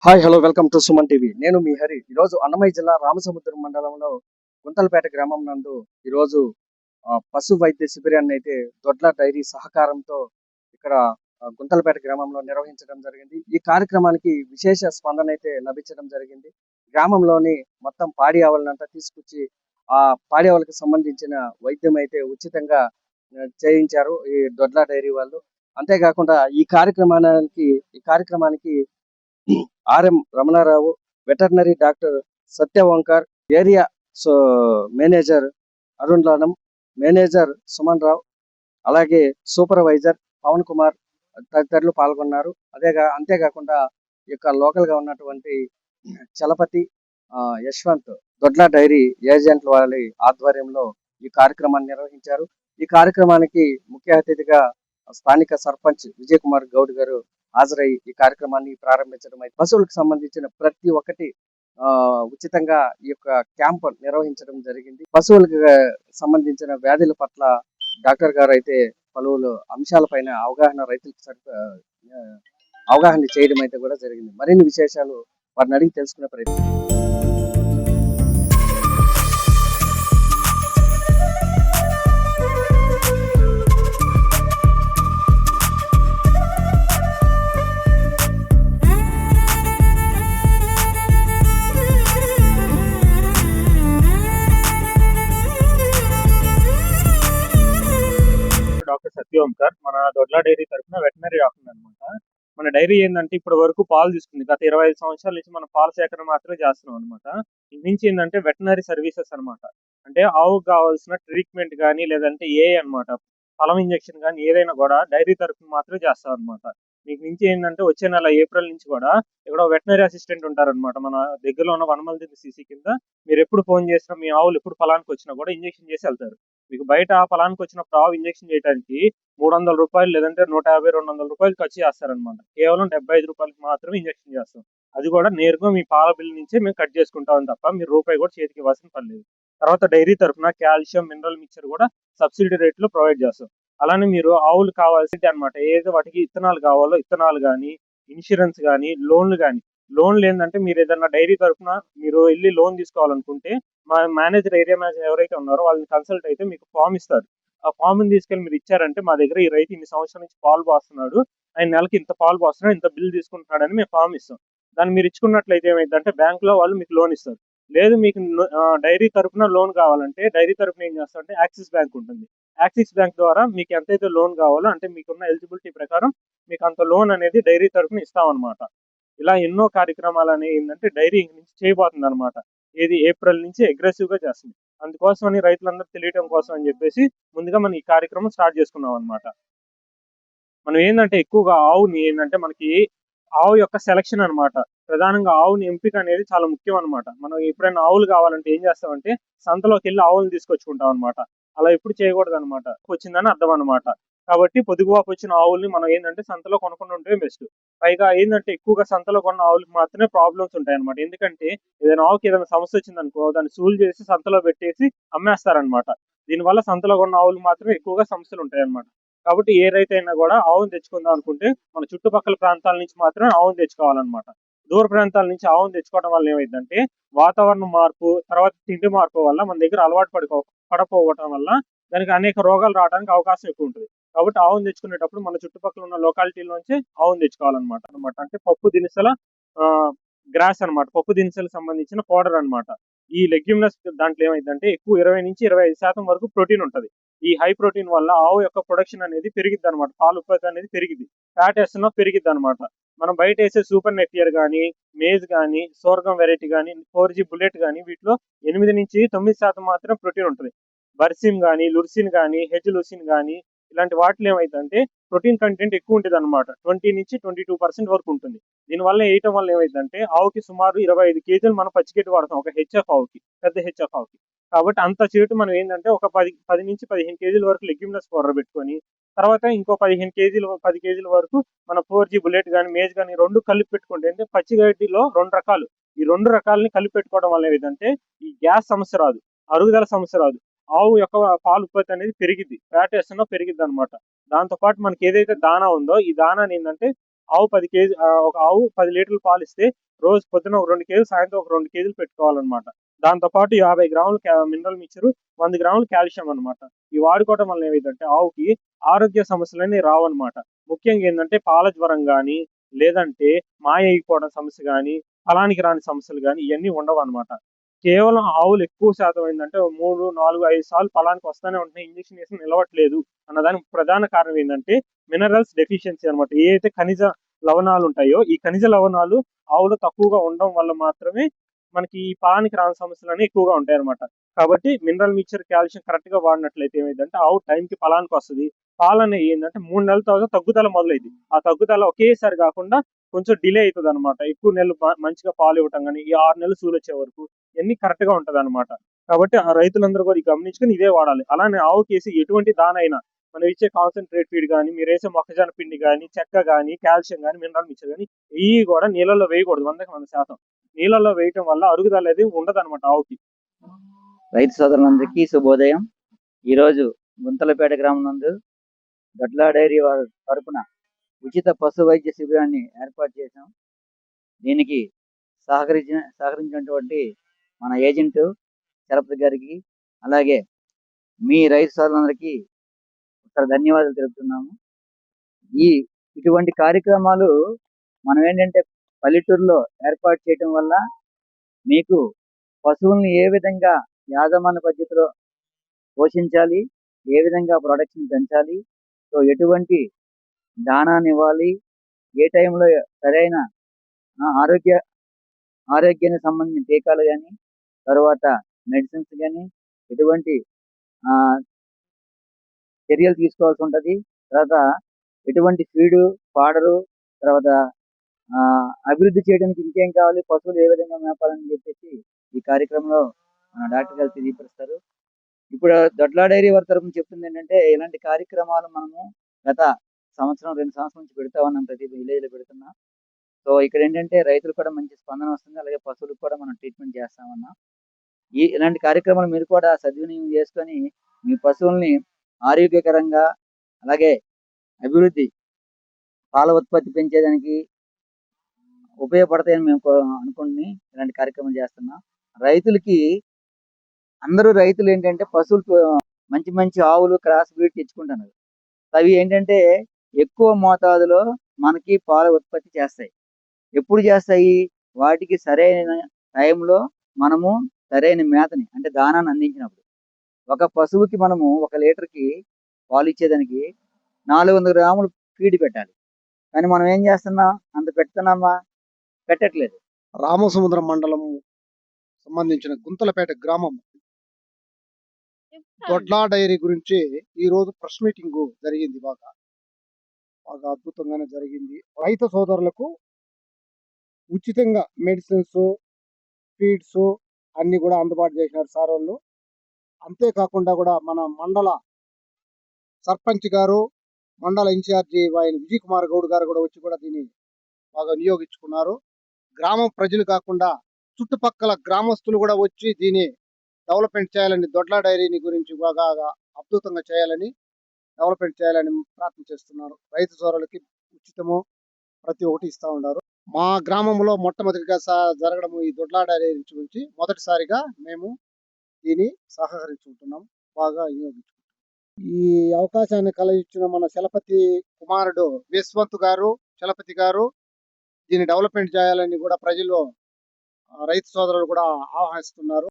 Hi hello welcome to Suman TV. నేను మీ హరి. ఈరోజు అన్నమయ్య జిల్లా రామసముద్రం మండలంలో గుంతలపేట గ్రామం నందు ఈరోజు పశు వైద్య శిబిరాన్ని అయితే దొడ్ల డైరీ సహకారంతో ఇక్కడ గుంతలపేట గ్రామంలో నిర్వహించడం జరిగింది. ఈ కార్యక్రమానికి విశేష స్పందన అయితే లభించడం జరిగింది. గ్రామంలోని మొత్తం పాడి ఆవులనంతా తీసుకొచ్చి ఆ పాడి ఆవులకు సంబంధించిన వైద్యం అయితే ఉచితంగా చేయించారు ఈ దొడ్ల డైరీ వాళ్ళు. అంతేకాకుండా ఈ కార్యక్రమానికి RM Ramanarao, veterinary doctor Satya Omkar, area so manager Arun లానం, మేనేజర్ సుమన్ రావు, అలాగే సూపర్వైజర్ పవన్ కుమార్ తదితరులు పాల్గొన్నారు. అంతేకాకుండా ఈ యొక్క లోకల్గా ఉన్నటువంటి చలపతి, యశ్వంత్ దొడ్ల డైరీ ఏజెంట్ల వారి ఆధ్వర్యంలో ఈ కార్యక్రమాన్ని నిర్వహించారు. ఈ కార్యక్రమానికి ముఖ్య అతిథిగా స్థానిక సర్పంచ్ విజయ్ కుమార్ గౌడ్ గారు హాజరై ఈ కార్యక్రమాన్ని ప్రారంభించడం అయితే పశువులకు సంబంధించిన ప్రతి ఒక్కటి ఉచితంగా ఈ యొక్క క్యాంప్ నిర్వహించడం జరిగింది. పశువులకు సంబంధించిన వ్యాధుల పట్ల డాక్టర్ గారు అయితే పలువురు అంశాలపైన అవగాహన చేయడం అయితే కూడా జరిగింది. మరిన్ని విశేషాలు వారిని అడిగి తెలుసుకునే ప్రయత్నం. డాక్టర్ సత్య ఓంకార్ మన దొడ్ల డైరీ తరఫున వెటనరీ డాక్టర్ అనమాట. మన డైరీ ఏంటంటే ఇప్పటి వరకు పాలు తీసుకుంది. గత 25 సంవత్సరాల నుంచి మనం పాల సేకరణ మాత్రమే చేస్తున్నాం అనమాట. ఇది నుంచి ఏంటంటే వెటనరీ సర్వీసెస్ అనమాట. అంటే ఆవుకు కావాల్సిన ట్రీట్మెంట్ కానీ లేదంటే అనమాట పొలం ఇంజెక్షన్ కానీ ఏదైనా కూడా డైరీ తరఫున మాత్రమే చేస్తాం అనమాట. మీకు నుంచి ఏంటంటే వచ్చే నెల ఏప్రిల్ నుంచి కూడా ఇక్కడ వెటనరీ అసిస్టెంట్ ఉంటారనమాట. మన దగ్గరలో ఉన్న వనమలదిండి సీసీ కింద మీరు ఎప్పుడు ఫోన్ చేసినా మీ ఆవులు ఎప్పుడు పొలానికి వచ్చినా కూడా ఇంజెక్షన్ చేసి వెళ్తారు. మీకు బయట పొలానికి వచ్చినప్పుడు ఆవు ఇంజెక్షన్ చేయడానికి ₹300 లేదంటే 150, ₹200 ఖర్చు చేస్తారనమాట. కేవలం ₹75 మాత్రమే ఇంజెక్షన్ చేస్తాం. అది కూడా నేరుగా మీ పాల బిల్ నుంచే మేము కట్ చేసుకుంటాం తప్ప మీరు రూపాయి కూడా చేతికి ఇవ్వాల్సిన పని లేదు. తర్వాత డైరీ తరఫున కాల్షియం, మినరల్ మిక్చర్ కూడా సబ్సిడీ రేట్లో ప్రొవైడ్ చేస్తాం. అలానే మీరు ఆవులు కావాల్సింది అనమాట ఏదో వాటికి ఇత్తనాలు కావాలో ఇత్తనాలు కానీ, ఇన్సూరెన్స్ కానీ, లోన్లు కానీ. లోన్లు ఏంటంటే మీరు ఏదైనా డైరీ తరఫున మీరు వెళ్ళి లోన్ తీసుకోవాలనుకుంటే మా ఏరియా మేనేజర్ ఎవరైతే ఉన్నారో వాళ్ళని కన్సల్ట్ అయితే మీకు ఫామ్ ఇస్తారు. ఆ ఫామ్‌ని తీసుకెళ్ళి మీరు ఇచ్చారంటే మా దగ్గర ఈ రైతు ఇన్ని సంవత్సరాల నుంచి పాలు పోస్తున్నాడు. ఆయన నెలకి ఇంత పాలు పోస్తున్నాడు, ఇంత బిల్ తీసుకుంటున్నాడని మేము ఫామ్ ఇస్తాం. దాన్ని మీరు ఇచ్చుకున్నట్లయితే ఏమైద్దంటే బ్యాంక్‌లో వాళ్ళు మీకు లోన్ ఇస్తారు. లేదు మీకు డైరీ తరఫున లోన్ కావాలంటే డైరీ తరఫున ఏం చేస్తామంటే యాక్సిస్ బ్యాంక్ ఉంటుంది. యాక్సిస్ బ్యాంక్ ద్వారా మీకు ఎంతైతే లోన్ కావాలో అంటే మీకున్న ఎలిజిబిలిటీ ప్రకారం మీకు అంత లోన్ అనేది డైరీ తరఫున ఇస్తామన్నమాట. ఇలా ఎన్నో కార్యక్రమాలనేవి ఏంటంటే డైరీ నుంచి చేయబోతుందన్నమాట. ఏది ఏప్రిల్ నుంచి అగ్రెసివ్‌గా చేస్తుంది. అందుకోసమని రైతులందరూ తెలియటం కోసం అని చెప్పేసి ముందుగా మనం ఈ కార్యక్రమం స్టార్ట్ చేసుకున్నాం అన్నమాట. మనం ఏందంటే ఎక్కువగా ఆవుని ఏందంటే మనకి ఆవు యొక్క సెలక్షన్ అన్నమాట. ప్రధానంగా ఆవుని ఎంపిక అనేది చాలా ముఖ్యం అన్నమాట. మనం ఎప్పుడైనా ఆవులు కావాలంటే ఏం చేస్తామంటే సంతలోకెళ్ళి ఆవులను తీసుకొచ్చుకుంటాం అన్నమాట. అలా ఎప్పుడు చేయకూడదన్నమాట. వచ్చిందని అర్థం అన్నమాట. కాబట్టి పొదుగువాపు వచ్చిన ఆవుల్ని మనం ఏందంటే సంతలో కొనకుండా ఉంటే బెస్ట్. పైగా ఏందంటే ఎక్కువగా సంతలో కొన్న ఆవులకి మాత్రమే ప్రాబ్లమ్స్ ఉంటాయన్నమాట. ఎందుకంటే ఏదైనా ఆవుకి ఏదైనా సమస్య వచ్చిందనుకో దాన్ని సూలు చేసి సంతలో పెట్టేసి అమ్మేస్తారన్నమాట. దీనివల్ల సంతలో కొన్న ఆవులు మాత్రమే ఎక్కువగా సమస్యలు ఉంటాయన్నమాట. కాబట్టి ఏ రైతైనా కూడా ఆవును తెచ్చుకుందాం అనుకుంటే మన చుట్టుపక్కల ప్రాంతాల నుంచి మాత్రమే ఆవును తెచ్చుకోవాలన్నమాట. దూర ప్రాంతాల నుంచి ఆవును తెచ్చుకోవడం వల్ల ఏమైందంటే వాతావరణ మార్పు, తర్వాత తిండి మార్పు వల్ల మన దగ్గర అలవాటు పడపోవటం వల్ల దానికి అనేక రోగాలు రావడానికి అవకాశం ఎక్కువ ఉంటుంది. కాబట్టి ఆవును తెచ్చుకునేటప్పుడు మన చుట్టుపక్కల ఉన్న లొకాలిటీలోంచి ఆవును తెచ్చుకోవాలన్నమాట. అంటే పప్పు దినుసుల గ్రాస్ అన్నమాట. పప్పు దినుసులకు సంబంధించిన పౌడర్ అన్నమాట. ఈ లెగ్యూమినస్ దాంట్లో ఏమైందంటే ఎక్కువ 20-25% వరకు ప్రోటీన్ ఉంటది. ఈ హై ప్రోటీన్ వల్ల ఆవు యొక్క ప్రొడక్షన్ అనేది పెరిగిద్దన్నమాట. పాల ఉత్పత్తి అనేది పెరిగిద్ది. ఫ్యాట్ ఎస్ఎన్ఎఫ్ పెరిగిద్దన్నమాట. మనం బయటేసే సూపర్ నెక్టియర్ గానీ, మేజ్ గానీ, సోర్గం వెరైటీ గానీ, 4G బుల్లెట్ గానీ వీటిలో 8-9% మాత్రమే ప్రోటీన్ ఉంటది. బర్సిమ్ గానీ, లుర్సిన్ గానీ, హెచ్ లుసిన్ గానీ ఇలాంటి వాటిలో ఏమైద్దంటే ప్రోటీన్ కంటెంట్ ఎక్కువ ఉంటదన్నమాట. 20-22% వరకు ఉంటుంది. దీనివల్ల ఏయటం వల్ల ఏమైద్దంటే ఆవుకి సుమారు 25 కేజీలు మనం పచ్చిగడ్డి వాడతాం. ఒక హెచ్ఎఫ్ ఆవుకి. పెద్ద హెచ్ఎఫ్ ఆవుకి. కాబట్టి అంత చేటు మనం ఏందంటే ఒక 10-15 కేజీల వరకు లెగ్యూమినస్ పౌడర్ పెట్టుకొని తర్వాత ఇంకో 15 కేజీలు 10 కేజీల వరకు మన 4G బుల్లెట్ గానీ, మేజ్ గానీ 2 కలిపి పెట్టుకుంటే అంటే పచ్చిగడ్డిలో 2 రకాలు. ఈ 2 రకాలని కలిపి పెట్టుకోవడం వల్ల ఏమైద్దంటే ఈ గ్యాస్ సమస్య రాదు. అరుగుదల సమస్య రాదు. ఆవు యొక్క పాల ఉత్పత్తి అనేది పెరిగిద్ది. ఫ్యాట్ ఎస్ఎన్ఎఫ్ పెరిగిద్దన్నమాట. దాంతో పాటు మనకి ఏదైతే దానా ఉందో ఈ దానాని ఏందంటే ఆవు 10 కేజీ ఒక ఆవు 10 లీటర్ల పాలిస్తే రోజు పొద్దున ఒక 2 కేజీలు, సాయంత్రం ఒక 2 కేజీలు పెట్టుకోవాలన్నమాట. దాంతో పాటు 50 గ్రాములు మినరల్ మిక్చర్, 100 గ్రాములు కాల్షియం అన్నమాట. ఇవి వాడుకోవడం వల్ల ఏమైద్దంటే ఆవుకి ఆరోగ్య సమస్యలనేవి రావన్నమాట. ముఖ్యంగా ఏందంటే పాల జ్వరం గానీ, లేదంటే మాయ అయిపోవడం సమస్య గానీ, ఫలానికి రాని సమస్యలు గానీ ఇయన్నీ ఉండవన్నమాట. కేవలం ఆవులు ఎక్కువ శాతం ఏందంటే 3, 4, 5 సార్లు ఫలానికి వస్తానే ఉంటున్నాయి. ఇంజెక్షన్ ఏసి నిలవట్లేదు అన్నదానికి ప్రధాన కారణం ఏందంటే మినరల్స్ డెఫిషియన్సీ అన్నమాట. ఏయైతే ఖనిజ లవణాలుంటాయో, ఈ ఖనిజ లవణాలు ఆవులో తక్కువగా ఉండడం వల్ల మాత్రమే మనకి ఈ ఫలానికి రాని సమస్యలనేవి ఎక్కువగా ఉంటాయన్నమాట. కాబట్టి మినరల్ మిక్చర్, కాల్షియం కరెక్ట్‌గా వాడినట్లయితే ఏమైద్దంటే ఆవు టైంకి ఫలానికొస్తది. పాలనేయి ఏందంటే 3 నెలల తర్వాత తగ్గుదల మొదలైద్ది. ఆ తగ్గుదల ఒకేసారి గాకుండా కొంచెం డిలే అయితదనమాట. ఎక్కువ నెలలు మంచిగా పాలివ్వటం గాని, ఈ 6 నెలలు సూలొచ్చే వరకు ఇయన్నీ కరెక్ట్‌గా ఉంటదనమాట. కాబట్టి ఆ రైతులందరూ కూడా గమనించుకొని ఇదే వాడాలి. అలానే ఆవుకేసి ఎటువంటి దానైనా మనం ఇచ్చే కాన్సంట్రేట్ ఫీడ్ గాని, మీరేసే మొక్కజొన్న పిండి గాని, చెక్క గాని, కాల్షియం గాని, మినరల్ మిక్చర్ గాని ఇయి గూడా నీళ్ళల్లో వేయకూడదు 100కి 100%. నీళ్ళల్లో వేయటం వల్ల అరుగుదల అనేది ఉండదనమాట ఆవుకి. రైతు సోదరులందరికీ శుభోదయం. ఈరోజు గుంతలపేట గ్రామం నందు దొడ్ల డైరీ వారి తరపున ఉచిత పశు వైద్య శిబిరాన్ని ఏర్పాటు చేశాం. దీనికి సహకరించినటువంటి మన ఏజెంట్ చలపతి గారికి, అలాగే మీ రైతు సోదరులందరికీ ధన్యవాదాలు తెలుపుతున్నాము. ఇటువంటి కార్యక్రమాలు మనం ఏంటంటే పల్లెటూరులో ఏర్పాటు చేయటం వల్ల మీకు పశువుల్ని ఏ విధంగా యాజమాన్య పద్ధతిలో పోషించాలి, ఏ విధంగా ప్రొడక్షన్ పెంచాలి, సో ఎటువంటి దానానివ్వాలి, ఏ టైంలో సరైన ఆరోగ్యానికి సంబంధించిన టీకాలు గానీ, తరువాత మెడిసిన్స్ గానీ, ఎటువంటి చర్యలు తీసుకోవాల్సి ఉంటది. తర్వాత ఎటువంటి ఫీడు, ఫాడరు, తర్వాత అభివృద్ధి చేయడానికి ఇంకేం కావాలి, పశువులు ఏ విధంగా మేపాలని చెప్పేసి ఈ కార్యక్రమంలో మన డాక్టర్ గారు తెలియపరుస్తారు. ఇప్పుడు దొడ్ల డైరీ వారి తరపున చెప్తుంది ఏంటంటే, ఇలాంటి కార్యక్రమాలు మనము గత సంవత్సరం, 2 సంవత్సరాల నుంచి పెడతా ఉన్నాం. ప్రతి విలేజ్‌లో పెడుతున్నాం. సో ఇక్కడ ఏంటంటే రైతులకు కూడా మంచి స్పందన వస్తుంది. అలాగే పశువులకు కూడా మనం ట్రీట్మెంట్ చేస్తా ఉన్నాం. ఇలాంటి కార్యక్రమాలు మీరు కూడా సద్వినియోగం చేసుకొని మీ పశువుల్ని ఆరోగ్యకరంగా, అలాగే అభివృద్ధి, పాల ఉత్పత్తి పెంచేదానికి ఉపయోగపడతాయని మేము అనుకుని ఇలాంటి కార్యక్రమం చేస్తున్నాం. అందరూ రైతులు ఏంటంటే పశువులు మంచి మంచి ఆవులు క్రాస్ బ్రీడ్ తెచ్చుకుంటున్నారు. అవి ఏంటంటే ఎక్కువ మోతాదులో మనకి పాల ఉత్పత్తి చేస్తాయి. ఎప్పుడు చేస్తాయి? వాటికి సరైన టైంలో మనము సరైన మేతని అంటే దానాన్ని అందించినప్పుడు. ఒక పశువుకి మనము 1 లీటర్‌కి పాలు ఇచ్చేదానికి 400 గ్రాములు ఫీడ్ పెట్టాలి. కానీ మనం ఏం చేస్తున్నాం? అంత పెడుతున్నామా? పెట్టట్లేదు. రామసముద్రం మండలం సంబంధించిన గుంతలపేట గ్రామం దొడ్ల డైరీ గురించి ఈ రోజు ప్రెస్ మీటింగ్ జరిగింది. బాగా అద్భుతంగానే జరిగింది. రైతు సోదరులకు ఉచితంగా మెడిసిన్స్, ఫీడ్స్ అన్ని కూడా అందుబాటు చేసినారు సార్ వాళ్ళు. అంతేకాకుండా కూడా మన మండల సర్పంచ్ గారు, మండల ఇన్ఛార్జి ఆయన విజయ్ కుమార్ గౌడ్ గారు కూడా వచ్చి కూడా దీన్ని బాగా వినియోగించుకున్నారు. గ్రామం ప్రజలు కాకుండా చుట్టుపక్కల గ్రామస్తులు కూడా వచ్చి దీన్ని డెవలప్మెంట్ చేయాలని, దొడ్ల డైరీని గురించి బాగా అద్భుతంగా చేయాలని, డెవలప్మెంట్ చేయాలని ప్రార్థన చేస్తున్నారు. రైతు సోదరులకి ఉచితము ప్రతి ఒక్కటి ఇస్తూ ఉన్నారు. మా గ్రామంలో మొట్టమొదటిగా జరగడం ఈ దొడ్ల డైరీ గురించి మొదటిసారిగా మేము దీన్ని సహకరించుకుంటున్నాం, బాగా వినియోగించుకుంటున్నాం. ఈ అవకాశాన్ని కలిగించిన మన చలపతి కుమారుడు చలపతి గారు దీన్ని డెవలప్మెంట్ చేయాలని కూడా ప్రజలు, రైతు సోదరులు కూడా ఆహ్వానిస్తున్నారు.